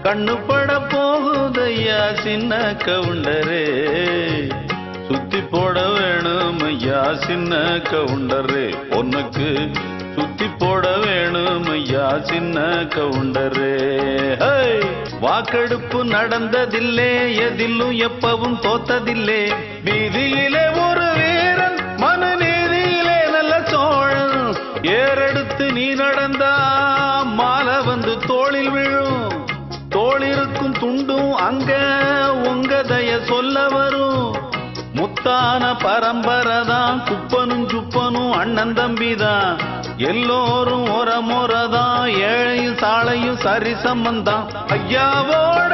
கண்ணு பட போகுதையா சின்ன கவுண்டரே சுத்தி போட வேணும் ஐயா சின்ன கவுண்டரே பொண்ணுக்கு சுத்தி போட வேணும் ஐயா சின்ன கவுண்டரே வாக்கெடுப்பு நடந்ததில்லே எதிலும் எப்பவும் தோத்ததில்லே வீதியிலே ஒரு வீரன் மனநீதியிலே நல்ல சோழன் ஏறெடுத்து நீ நடந்தா மாலை வந்து தோளில் விழும் தோளிருக்கும் துண்டும் அங்க உங்க தய சொல்ல வரும் முத்தான பரம்பரைதான் குப்பனும் சுப்பனும் அண்ணன் தம்பிதான் எல்லோரும் ஒரு முறைதான் ஏழையும் சாலையும் சரி சம்பந்தான் ஐயாவோட